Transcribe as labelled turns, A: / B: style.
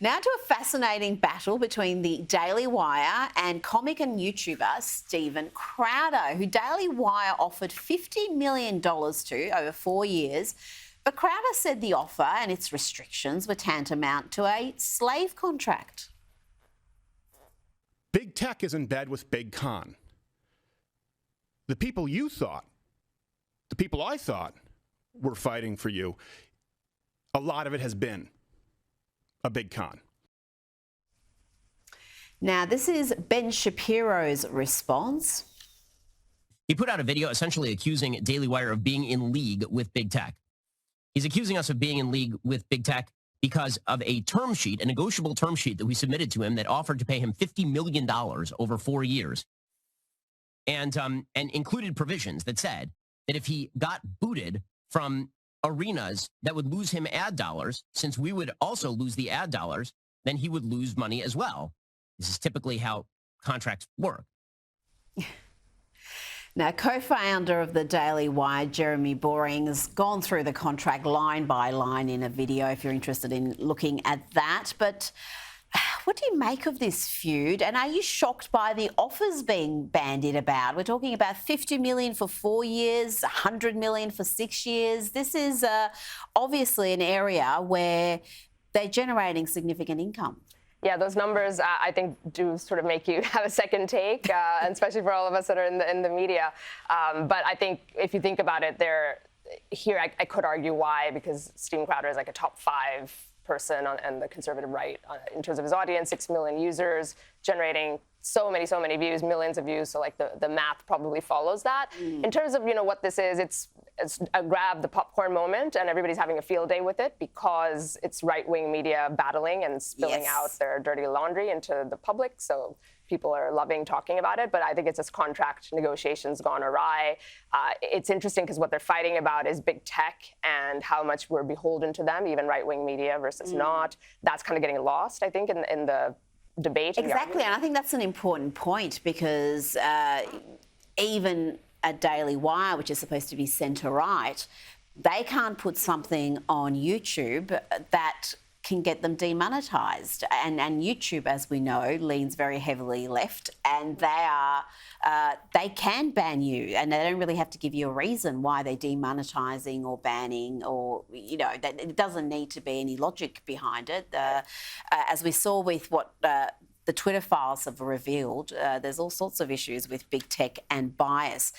A: Now to a fascinating battle between the Daily Wire and comic and YouTuber Steven Crowder, who Daily Wire offered $50 million to over 4 years. But Crowder said the offer and its restrictions were tantamount to a slave contract.
B: Big tech is in bed with Big Con. The people you thought, the people I thought were fighting for you, a lot of it has been a big con.
A: Now, this is Ben Shapiro's response.
C: He put out a video essentially accusing Daily Wire of being in league with big tech. He's accusing us of being in league with big tech because of a term sheet, a negotiable term sheet that we submitted to him that offered to pay him $50 million over 4 years and included provisions that said that if he got booted from arenas that would lose him ad dollars, since we would also lose the ad dollars, then he would lose money as well. This is typically how contracts work.
A: Now, co-founder of the Daily Wire, Jeremy Boring, has gone through the contract line by line in a video if you're interested in looking at that. But what do you make of this feud? And are you shocked by the offers being bandied about? We're talking about $50 million for 4 years, $100 million for 6 years. This is obviously an area where they're generating significant income.
D: Yeah, those numbers, I think, do sort of make you have a second take, and especially for all of us that are in the media. But I think if you think about it, I could argue why, because Steven Crowder is like a top 5 person on the conservative right in terms of his audience, 6 million users, generating so many views, millions of views. So like the math probably follows that. In terms of what this is, it's a grab the popcorn moment, and everybody's having a field day with it because it's right-wing media battling and spilling out their dirty laundry into the public. So people are loving talking about it, but I think it's just contract negotiations gone awry. It's interesting because what they're fighting about is big tech and how much we're beholden to them, even right-wing media versus not. That's kind of getting lost, I think, in the debate.
A: Exactly, and I think that's an important point because even a Daily Wire, which is supposed to be centre-right, they can't put something on YouTube that can get them demonetised. And YouTube, as we know, leans very heavily left, and they can ban you, and they don't really have to give you a reason why they're demonetising or banning, or it doesn't need to be any logic behind it. As we saw with what the Twitter files have revealed, there's all sorts of issues with big tech and bias.